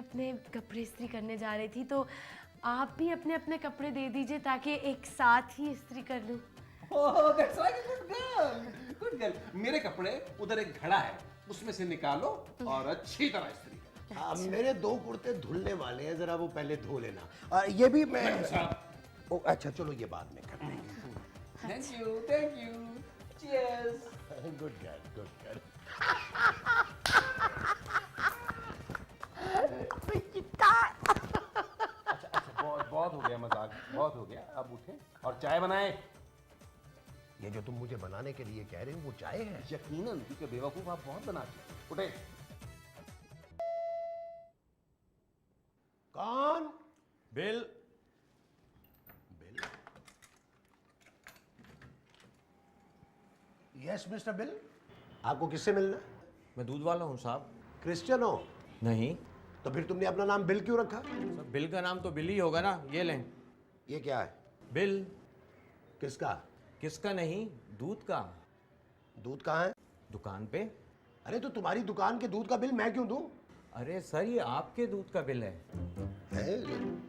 अपने कपड़े इस्त्री करने जा रही थी, तो आप भी अपने अपने कपड़े दे दीजिए ताकि एक साथ ही इस्त्री कर लूं। Oh that's like good girl, good girl. मेरे कपड़े उधर एक घड़ा है, उसमें से निकालो और अच्छी तरह इस्त्री करो। हाँ, मेरे 2 कुर्ते धुलने वाले हैं, जरा वो पहले धो लेना। ये भी मैं साहब। ओ अच्छा, चलो ये बाद में कर लेंगे। Thank you, thank you. Cheers. Good girl, good girl. अच्छा बहुत बहुत हो गया मजाक, बहुत हो गया। अब उठे और चाय बनाए। ये जो तुम मुझे बनाने के लिए कह रहे हो वो चाय है? यकीनन, क्योंकि बेवकूफ आप बहुत बनाते हैं। उठे। कौन? Bill. Bill? Yes mister bill, आपको किससे मिलना है? मैं दूध वाला हूँ साहब। क्रिश्चियन हो? नहीं तो फिर तुमने अपना नाम बिल क्यों रखा? सर, बिल का नाम तो बिल ही होगा ना। ये लें। ये क्या है? बिल। किसका? किसका नहीं, दूध का। दूध कहाँ है? दुकान पे। अरे तो तुम्हारी दुकान के दूध का बिल मैं क्यों दूं? अरे सर, ये आपके दूध का बिल है। है?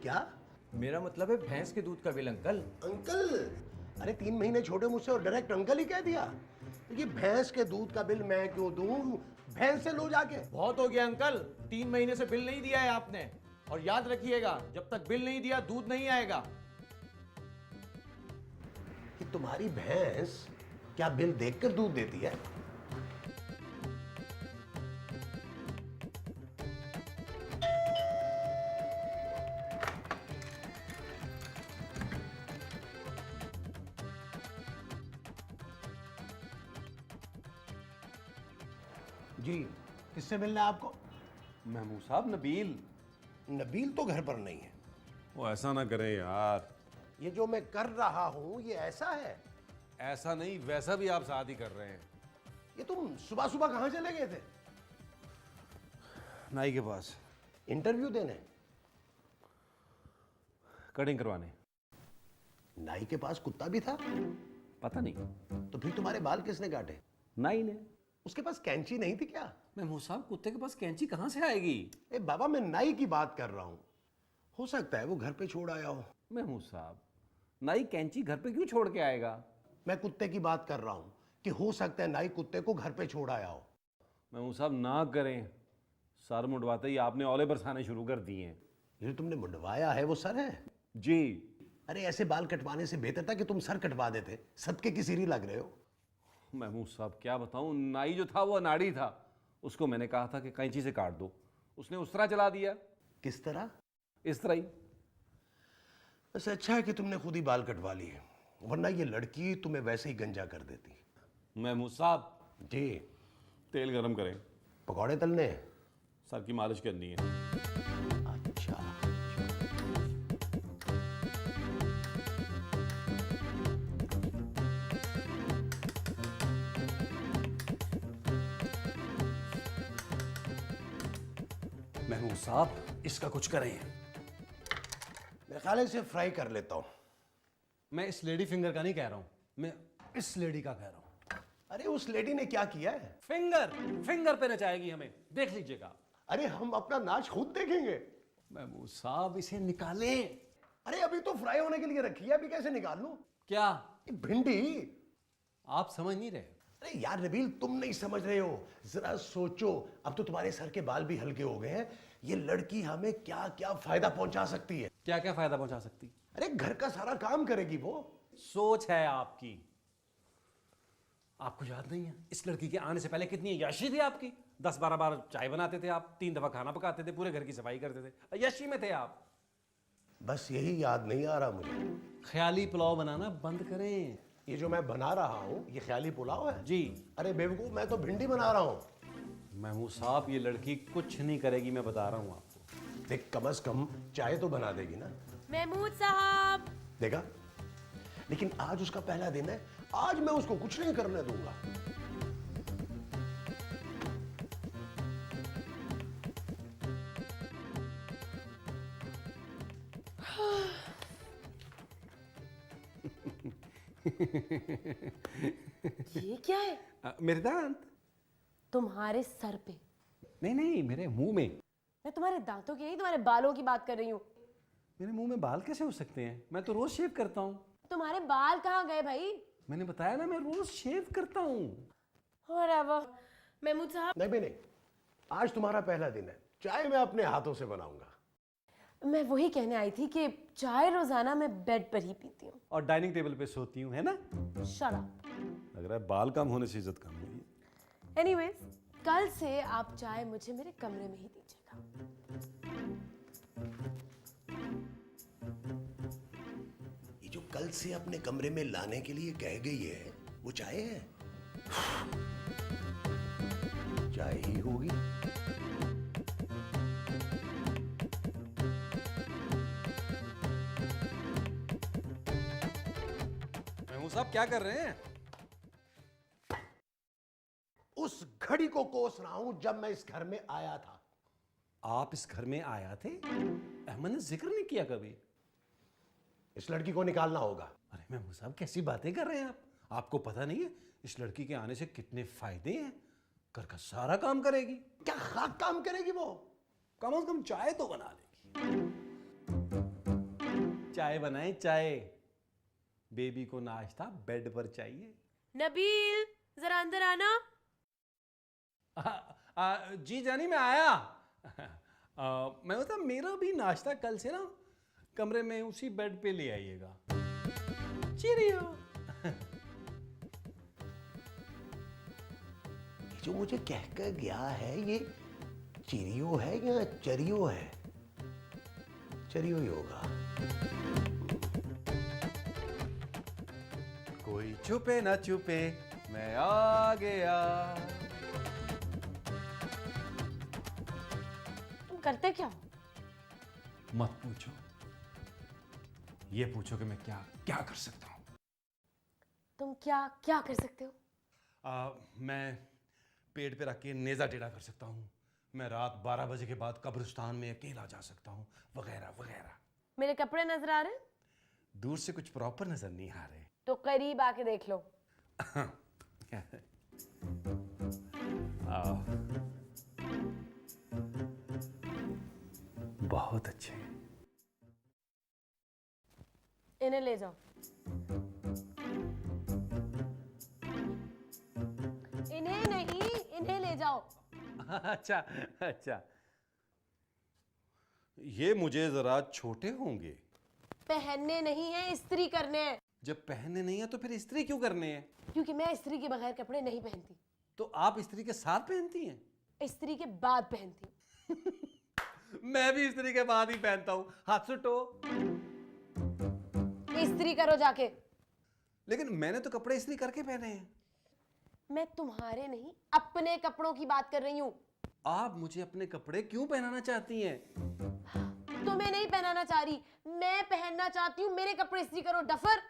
क्या? मेरा मतलब है भैंस के दूध का बिल अंकल। अंकल? अरे 3 महीने छोटे मुझसे और डायरेक्ट अंकल ही कह दिया। ये भैंस के दूध का बिल मैं क्यों दूं? भैंस से लो जाके। बहुत हो गया अंकल, 3 महीने से बिल नहीं दिया है आपने। और याद रखिएगा, जब तक बिल नहीं दिया दूध नहीं आएगा। कि तुम्हारी भैंस क्या बिल देखकर दूध देती है? जी, किससे मिलना है आपको? महमूद साहब, नबील। नबील तो घर पर नहीं है। वो ऐसा ना करें यार। ये जो मैं कर रहा हूं ये ऐसा है? ऐसा नहीं, वैसा भी आप साथ ही कर रहे हैं। ये तुम सुबह सुबह कहां चले गए थे? नाई के पास इंटरव्यू देने? कटिंग करवाने। नाई के पास कुत्ता भी था? पता नहीं, तो फिर तुम्हारे बाल किसने काटे? नाई ने। उसके पास कैंची नहीं थी क्या? महमूद साहब, कुत्ते के पास कैंची कहां से आएगी? ए बाबा, मैं नाई की बात कर रहा हूं। हो सकता है वो घर पे छोड़ आया हो। महमूद साहब, नाई कैंची घर पे क्यों छोड़ के आएगा? मैं कुत्ते की बात कर रहा हूं कि हो सकता है नाई कुत्ते को घर पे छोड़ आया हो। महमूद साहब ना करें, सर मुंडवाते ही आपने औले बरसाने शुरू कर दिए हैं। ये जो तुमने मुंडवाया है वो सर है? जी। अरे ऐसे बाल कटवाने से बेहतर था कि तुम सर कटवा देते। सदके की सीरी लग रहे हो। महमूद साहब क्या बताऊं, नाई जो था वो अनाड़ी था। उसको मैंने कहा था कि कैंची से काट दो, उसने उस तरह चला दिया। किस तरह? इस तरह ही। वैसे अच्छा है कि तुमने खुद ही बाल कटवा लिए, वरना ये लड़की तुम्हें वैसे ही गंजा कर देती। महमूद साहब, जी। तेल गरम करें, पकौड़े तलने हैं? सर की मालिश करनी है। अच्छा। महमूद साहब, इसका कुछ करें। मैं ख्याल है इसे फ्राई कर लेता हूं। मैं इस लेडी फिंगर का नहीं कह रहा हूं, मैं इस लेडी का कह रहा हूं। अरे उस लेडी ने क्या किया है? फिंगर फिंगर पे नचाएगी हमें, देख लीजिएगा। अरे हम अपना नाच खुद देखेंगे। महमूद साहब, इसे निकालें। अरे अभी तो फ्राई होने के लिए रखी है, अभी कैसे निकाल लूं? क्या ये भिंडी। आप समझ नहीं रहे? अरे यार नबील, तुम नहीं समझ रहे हो। जरा सोचो, अब तो तुम्हारे सर के बाल भी हल्के हो गए हैं। ये लड़की हमें क्या क्या फायदा पहुंचा सकती है। क्या क्या फायदा पहुंचा सकती? अरे घर का सारा काम करेगी वो। सोच है आपकी। आपको याद नहीं है इस लड़की के आने से पहले कितनी अय्याशी थी आपकी? 10-12 बार चाय बनाते थे आप, 3 दफा खाना पकाते थे, पूरे घर की सफाई करते थे, अय्याशी में थे आप। बस यही याद नहीं आ रहा मुझे। ख्याली पुलाव बनाना बंद करें। ये जो मैं बना रहा हूं ये ख्याली पुलाव है? जी। अरे बेवकूफ, मैं तो भिंडी बना रहा हूं। महमूद साहब, ये लड़की कुछ नहीं करेगी, मैं बता रहा हूं आपको। देख, कम से कम चाय तो बना देगी ना। महमूद साहब। देखा, लेकिन आज उसका पहला दिन है, आज मैं उसको कुछ नहीं करने दूंगा। ये क्या है? मेरे दांत? तुम्हारे सर पे? नहीं नहीं, मेरे मुंह में। मैं तुम्हारे दांतों की नहीं, तुम्हारे बालों की बात कर रही हूँ। मेरे मुंह में बाल कैसे हो सकते हैं? मैं तो रोज शेव करता हूँ। तुम्हारे बाल कहाँ गए भाई? मैंने बताया ना, मैं रोज शेव करता हूँ। Whatever। महमूद साहब, नहीं नहीं, आज तुम्हारा पहला दिन है, चाय मैं अपने हाथों से बनाऊंगा। मैं वही कहने आई थी कि चाय रोजाना मैं बेड पर ही पीती हूँ। और डाइनिंग टेबल पे सोती हूँ, है ना? Shut up। लग रहा है बाल कम होने से इज्जत कम हुई है। Anyways, कल से आप चाय मुझे मेरे कमरे में ही दीजिएगा। ये जो कल से अपने कमरे में लाने के लिए कह गई है, वो चाय है? चाय ही होगी। महमूद साहब क्या कर रहे हैं? उस घड़ी को कोस रहा हूं जब मैं इस घर में आया था। आप इस घर में आया थे? अहमद ने जिक्र नहीं किया कभी। इस लड़की को निकालना होगा। अरे महमूद साहब कैसी बातें कर रहे हैं आप? आपको पता नहीं है इस लड़की के आने से कितने फायदे हैं? घर का सारा काम करेगी। क्या खाक काम करेगी वो? कम से कम चाय तो बना लेगी। चाय बनाए चाय। बेबी को नाश्ता बेड पर चाहिए। नबील, जरा अंदर आना। जी जानी मैं आया। मैं बता, मेरा भी नाश्ता कल से ना कमरे में उसी बेड पे ले आइएगा। चीरियो। ये जो मुझे कहकर गया है, ये चिरियो है या चरियो है? चरियो ही होगा। कोई छुपे ना छुपे मैं आ गया। तुम करते क्या हो? मत पूछो, ये पूछो कि मैं क्या क्या कर सकता हूँ। तुम क्या क्या कर सकते हो? मैं पेट पे रख के नेज़ा टेढ़ा कर सकता हूँ। मैं रात 12 बजे के बाद कब्रिस्तान में अकेला जा सकता हूँ, वगैरह वगैरह। मेरे कपड़े नजर आ रहे हैं? दूर से कुछ प्रॉपर नजर नहीं आ रहे। तो करीब आके देख लो। बहुत अच्छे। इन्हें ले जाओ। इन्हें नहीं, इन्हें ले जाओ। अच्छा अच्छा, ये मुझे जरा छोटे होंगे। पहनने नहीं है, इस्त्री करने हैं। जब पहनने नहीं है तो फिर इस्त्री क्यों करने हैं? क्योंकि मैं इस्त्री के बगैर कपड़े नहीं पहनती। तो आप इस्त्री के साथ पहनती हैं? इस्त्री के बाद पहनती हूँ। मैं भी इस्त्री के बाद ही पहनता हूँ। हाथ सुटो। इस्त्री करो जाके। लेकिन मैंने तो कपड़े इस्त्री करके पहने हैं। मैं तुम्हारे नहीं, अपने कपड़ों की बात कर रही हूँ। आप मुझे अपने कपड़े क्यों पहनाना चाहती हैं? तुम्हें नहीं पहनाना चाह रही, मैं पहनना चाहती हूँ। मेरे कपड़े इस्त्री करो, डफर।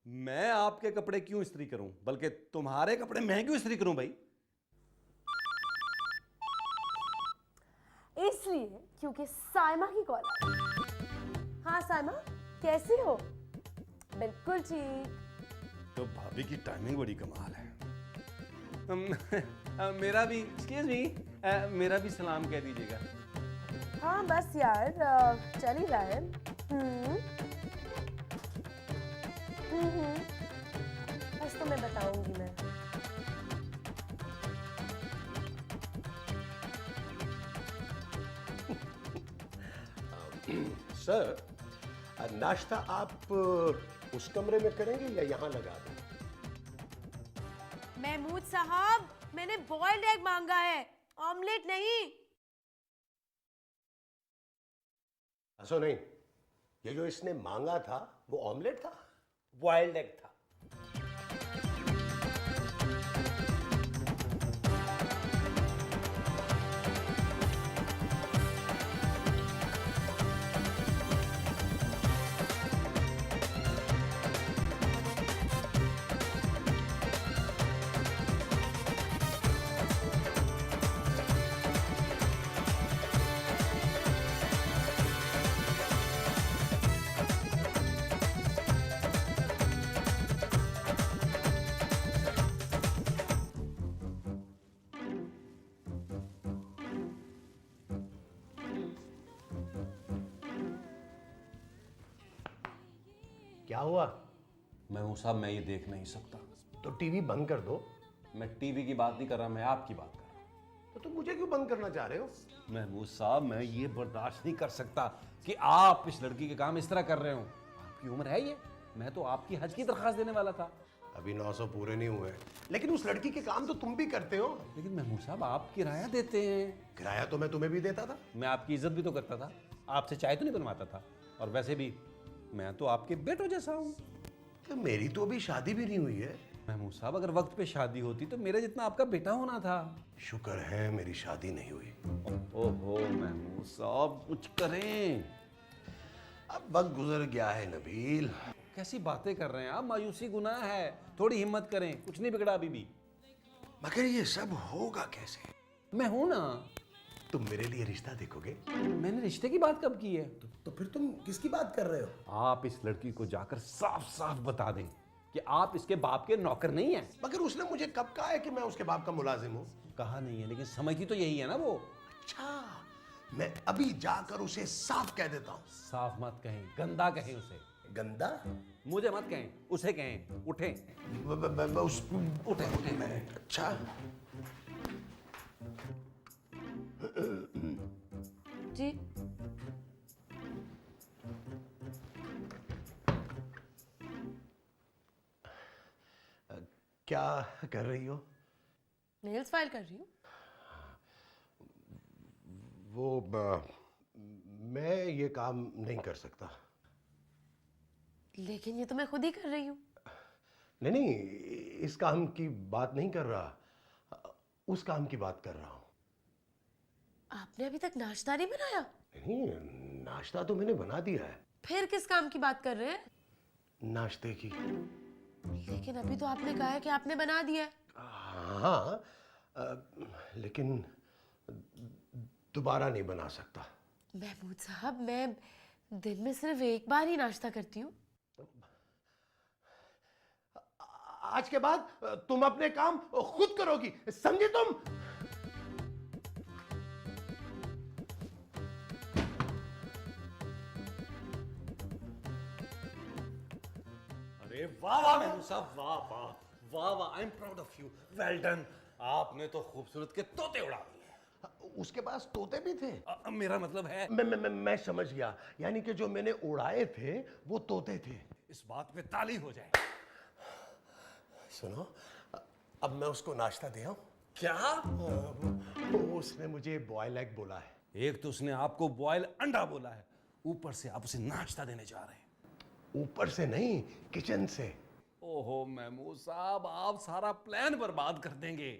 मैं आपके कपड़े क्यों इस्त्री करूं? बल्कि तुम्हारे कपड़े मैं क्यों इस्त्री करूं भाई? इसलिए क्योंकि साइमा की कॉल आ रही। हाँ साइमा, कैसी हो? बिल्कुल ठीक। तो भाभी की टाइमिंग बड़ी कमाल है। मेरा भी, एक्सक्यूज मी, मेरा भी सलाम कह दीजिएगा। हाँ बस यार, चल ही रहा है। बस तुम्हें बताऊंगी मैं। सर, नाश्ता आप उस कमरे में करेंगे या यहाँ लगा दें? महमूद साहब, मैंने बॉइल्ड एग मांगा है, ऑमलेट नहीं। ऐसा नहीं, ये जो इसने मांगा था वो ऑमलेट था, बॉइल्ड एग था। क्या हुआ? महमूद साहब मैं ये देख नहीं सकता। तो टीवी बंद कर दो। मैं टीवी की बात नहीं कर रहा, मैं आपकी बात कर रहा हूँ। तो तुम मुझे क्यों बंद करना चाह रहे हो? महमूद साहब मैं ये बर्दाश्त नहीं कर सकता कि आप इस लड़की के काम इस तरह कर रहे हो। आपकी उम्र है ये, मैं तो आपकी हज की दरख्वास्त देने वाला था। अभी 900 पूरे नहीं हुए, लेकिन उस लड़की के काम तो तुम भी करते हो। लेकिन महमूद साहब आप किराया देते हैं। किराया तो मैं तुम्हें भी देता था। मैं आपकी इज्जत भी तो करता था, आपसे चाय तो नहीं बनवाता था। और वैसे भी मैं तो आपके बेटों जैसा हूँ। तो मेरी तो अभी शादी भी नहीं हुई है। महमूद साहब अगर वक्त पे शादी होती तो मेरे जितना आपका बेटा होना था। शुक्र है मेरी शादी नहीं हुई। ओहो महमूद साहब कुछ करें। अब वक्त गुजर गया है नबील। कैसी बातें कर रहे हैं आप, मायूसी गुनाह है। थोड़ी हिम्मत करें, कुछ नहीं बिगड़ा अभी भी। मगर ये सब होगा कैसे? मैं हूं ना। तुम मेरे लिए रिश्ता देखोगे? मैंने रिश्ते की बात कब की है? तो फिर तुम किसकी बात कर रहे हो? आप इस लड़की को जाकर साफ साफ बता दें कि आप इसके बाप के नौकर नहीं हैं। मगर उसने मुझे कब कहा है कि मैं उसके बाप का मुलाजिम हूँ? कहा नहीं है, लेकिन समझती तो यही है ना वो। अच्छा, मैं अभी जाकर उसे साफ कह देता हूँ। साफ मत कहें, गंदा कहें उसे। गंदा? मुझे मत कहें, उसे कहें। उठें। उठे उठे मैं। अच्छा जी क्या कर रही हो? नेल्स फाइल कर रही हूँ। मैं ये काम नहीं कर सकता। लेकिन ये तो मैं खुद ही कर रही हूँ। नहीं नहीं, इस काम की बात नहीं कर रहा, उस काम की बात कर रहा हूँ। आपने अभी तक नाश्ता नहीं बनाया? नहीं, नाश्ता तो मैंने बना दिया है। फिर किस काम की बात कर रहे हैं? नाश्ते की। लेकिन अभी तो आपने कहा है कि आपने बना दिया है। हाँ, लेकिन दोबारा नहीं बना सकता। महमूद साहब, मैं दिन में सिर्फ एक बार ही नाश्ता करती हूँ। आज के बाद तुम अपने काम खुद करोगी, समझे तुम? अरे वाह वाह महमूद साहब, वाह वाह वाह वाह, I am proud of you, well done. आपने तो खूबसूरत के तोते उड़ा दिए। उसके पास तोते भी थे। मेरा मतलब है मैं समझ गया, यानी कि जो मैंने उड़ाए थे वो तोते थे। इस बात पे ताली हो जाए। सुनो, अब मैं उसको नाश्ता दे आऊं? क्या? उसने मुझे बॉयल एग बोला है। एक तो उसने आपको बॉयल अंडा बोला है, ऊपर से आप उसे नाश्ता देने जा रहे हैं। ऊपर से नहीं, किचन से। ओहो महमूद साहब, आप सारा प्लान बर्बाद कर देंगे।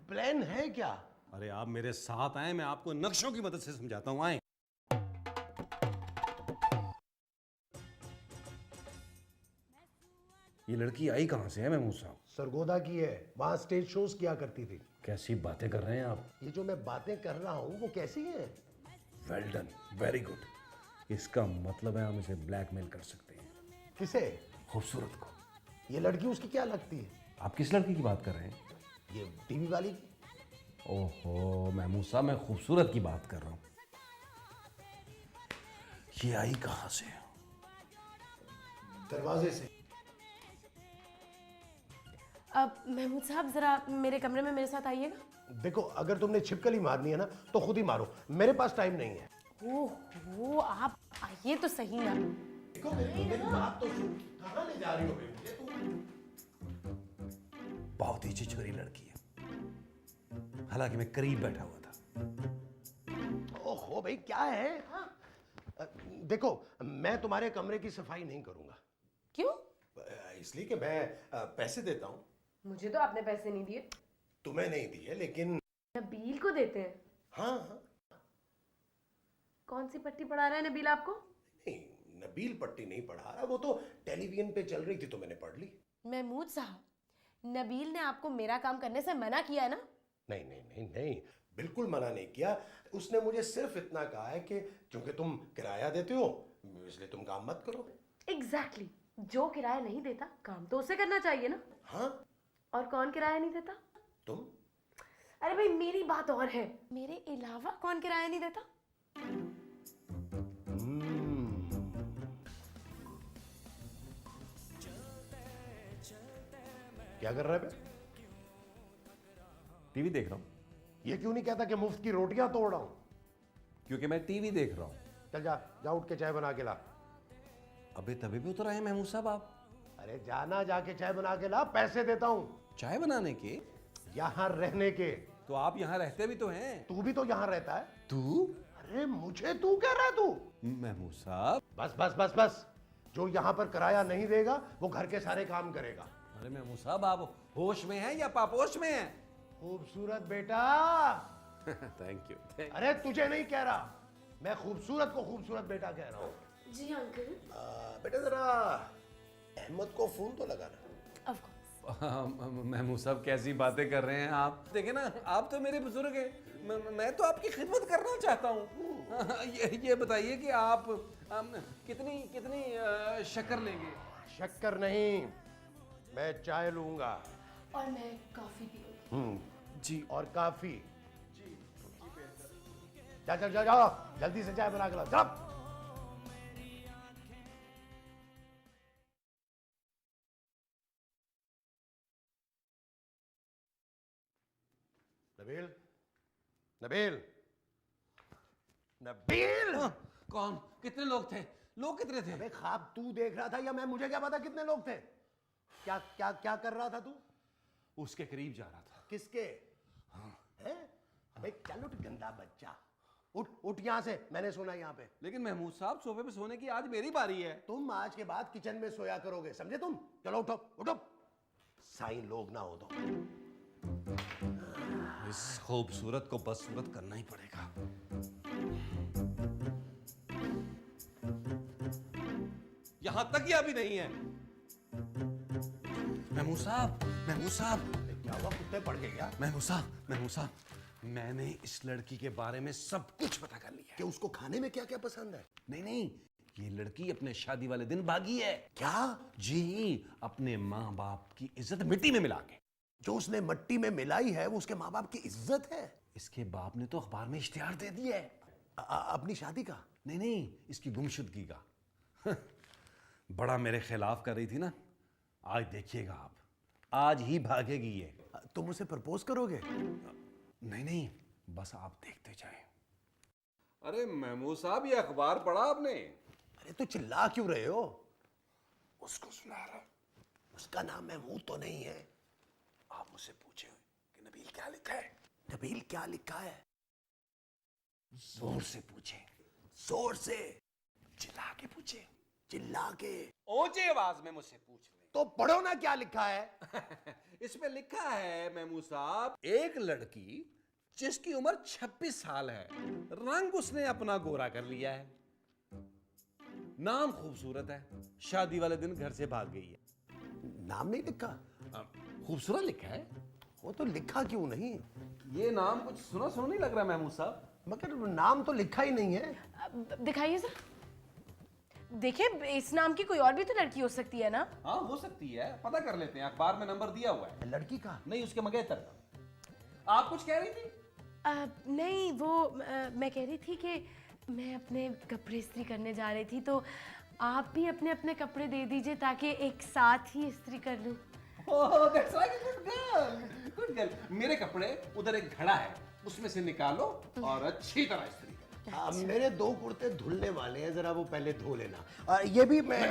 प्लान है क्या? अरे आप मेरे साथ आए, मैं आपको नक्शों की मदद से समझाता हूं। आए। ये लड़की आई कहां से है महमूद साहब? सरगोदा की है, वहां स्टेज शोज किया करती थी। कैसी बातें कर रहे हैं आप? ये जो मैं बातें कर रहा हूँ वो कैसी है? Well done, very good. इसका मतलब है हम इसे ब्लैकमेल कर सकते हैं। किसे? खूबसूरत को। ये लड़की उसकी क्या लगती है? आप किस लड़की की बात कर रहे हैं? ये टीवी वाली की। ओहो महमूद साहब, मैं खूबसूरत की बात कर रहा हूं। ये आई कहां से? दरवाजे से। अब महमूद साहब जरा मेरे कमरे में मेरे साथ आइएगा। देखो, अगर तुमने छिपकली मारनी है ना तो खुद ही मारो, मेरे पास टाइम नहीं है। ओहो, आप आइए तो सही ना। देखो मेरी बात तो सुन, कहां ले जा रही हो मुझे तुम? बहुत ही छिछोरी लड़की है, हालांकि मैं करीब बैठा हुआ था। ओहो भाई, क्या है? देखो, मैं तुम्हारे कमरे की सफाई नहीं करूंगा। क्यों? इसलिए कि मैं पैसे देता हूं। मुझे तो आपने पैसे नहीं दिए। तुम्हें नहीं दिए, लेकिन नबील को देते हैं। हाँ हाँ। कौन सी पट्टी पढ़ा रहा है नबील आपको? नहीं, नबील पट्टी नहीं पढ़ा रहा, वो तो टेलीविजन पे चल रही थी तो मैंने पढ़ ली। महमूद साहब, नबील ने आपको मेरा काम करने से मना किया है ना? नहीं नहीं नहीं नहीं, बिल्कुल मना नहीं किया। उसने मुझे सिर्फ इतना कहा है कि क्योंकि तुम किराया देते हो इसलिए तुम काम मत करो। एग्जैक्टली, जो किराया नहीं देता काम तो उसे करना चाहिए ना। हाँ। और कौन किराया नहीं देता? तुम। अरे भाई, मेरी बात और है, मेरे अलावा कौन किराया नहीं देता? क्या कर रहा है बे? टीवी देख रहा हूँ। ये क्यों नहीं कहता कि मुफ्त की रोटियां तोड़ रहा हूं? क्योंकि मैं टीवी देख रहा हूँ। चल जा जा, उठ के चाय बना के ला। अबे तभी भी उतर आए महमूद साहब आप। अरे जाना, जाके चाय बना के ला, पैसे देता हूं। चाय बनाने के? यहां रहने के। तो आप यहाँ रहते भी तो हैं। तू भी तो यहां रहता है। तू? अरे मुझे तू कह रहा है तू? महमूद साहब। बस बस बस बस, जो यहां पर किराया नहीं देगा वो घर के सारे काम करेगा। अरे महमूद साहब, आप होश में हैं या पापोश में हैं? खूबसूरत बेटा। Thank you. अरे तुझे नहीं कह रहा, मैं खूबसूरत को खूबसूरत बेटा कह रहा हूँ। जी अंकल। बेटा जरा अहमद को फोन तो लगाना। Of course. महमूद साहब कैसी बातें कर रहे हैं आप। देखे ना, आप तो मेरे बुजुर्ग हैं, मैं तो आपकी खिदमत करना चाहता हूँ। ये बताइए कि आप कितनी कितनी शक्कर लेंगे? शक्कर नहीं, मैं चाय लूंगा। और मैं कॉफी पीऊंगी। जी। और काफी। जी। जा जा जा जाओ, जल्दी से चाय बना के लाओ, जाओ। नबील, नबील, नबील। कौन? कितने लोग थे? लोग कितने थे? अबे ख्वाब तू देख रहा था या मैं? मुझे क्या पता कितने लोग थे? क्या क्या क्या कर रहा था तू? उसके करीब जा रहा था। किसके? हैं? अबे चल उठ गंदा बच्चा, उठ उठ यहां से, मैंने सुना यहाँ पे। लेकिन महमूद साहब, सोफे पे सोने की आज मेरी बारी है। तुम आज के बाद किचन में सोया करोगे, समझे तुम? चलो उठो उठो, साईं लोग ना हो तो। इस खूबसूरत को बदसूरत करना ही पड़ेगा। यहां तक यह भी नहीं है। महमूद साहब, महमूद साहब। क्या हुआ, कुत्ते पड़ गए क्या? महमूद साहब, महमूद साहब, मैंने इस लड़की के बारे में सब कुछ पता कर लिया कि उसको खाने में क्या क्या पसंद है? नहीं नहीं, ये लड़की अपने शादी वाले दिन भागी है। क्या? जी, अपने माँ बाप की इज्जत मिट्टी में मिला के। जो उसने मट्टी में मिलाई है वो उसके माँ बाप की इज्जत है। इसके बाप ने तो अखबार में इश्तिहार दे दिया है। अपनी शादी का? नहीं नहीं, इसकी गुमशुदगी का। बड़ा मेरे खिलाफ कर रही थी ना, आज देखिएगा आप, आज ही भागेगी ये। तुम उसे प्रपोज करोगे? नहीं नहीं, बस आप देखते जाएं। अरे महमूद साहब, ये अखबार पढ़ा आपने? अरे तो चिल्ला क्यों रहे हो? उसको सुना रहा। उसका नाम महमूद तो नहीं है। आप मुझसे पूछे कि नबील क्या लिखा है? नबील क्या लिखा है? जोर से पूछे। जोर से? चिल्ला के पूछे। चिल्ला के? ऊंची आवाज में मुझसे पूछ ले। तो पढ़ो ना, क्या लिखा है? इसमें लिखा है महमूद साहब, एक लड़की जिसकी उम्र 26 साल है, रंग उसने अपना गोरा कर लिया है, नाम खूबसूरत है, शादी वाले दिन घर से भाग गई है। नाम नहीं लिखा? खूबसूरत लिखा है। वो तो लिखा क्यों नहीं? ये नाम कुछ सुना सुना नहीं लग रहा महमूद साहब। मगर नाम तो लिखा ही नहीं है। दिखाइए सर। देखिए, इस नाम की कोई और भी तो लड़की हो सकती है ना? हाँ, हो सकती है, पता कर लेते हैं, अखबार में नंबर दिया हुआ है। लड़की का? नहीं, उसके मंगेतर का। आप कुछ कह रही थी? नहीं, वो मैं कह रही थी कि मैं अपने कपड़े इस्त्री करने जा रही थी, तो आप भी अपने अपने कपड़े दे दीजिए ताकि एक साथ ही इस्त्री कर लूं। Oh, that's like a good girl. Good girl. मेरे कपड़े उधर एक घड़ा है, उसमें से निकालो और अच्छी तरह इस्त्री करो। मेरे 2 कुर्ते धुलने वाले हैं, जरा वो पहले धो लेना। ये भी मैं।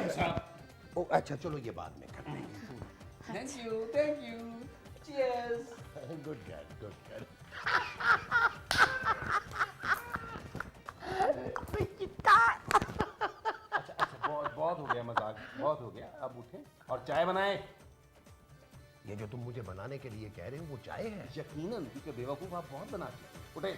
ओ, अच्छा चलो, ये बाद में करते हैं। Thank you, thank you. Cheers. Good girl, good girl. अच्छा, बहुत हो गया मजाक, बहुत हो गया। अब उठे और चाय बनाए। ये जो तुम मुझे बनाने के लिए कह रहे हो वो चाय है? यकीनन, क्योंकि बेवकूफ आप बहुत बनाते हैं। उठे।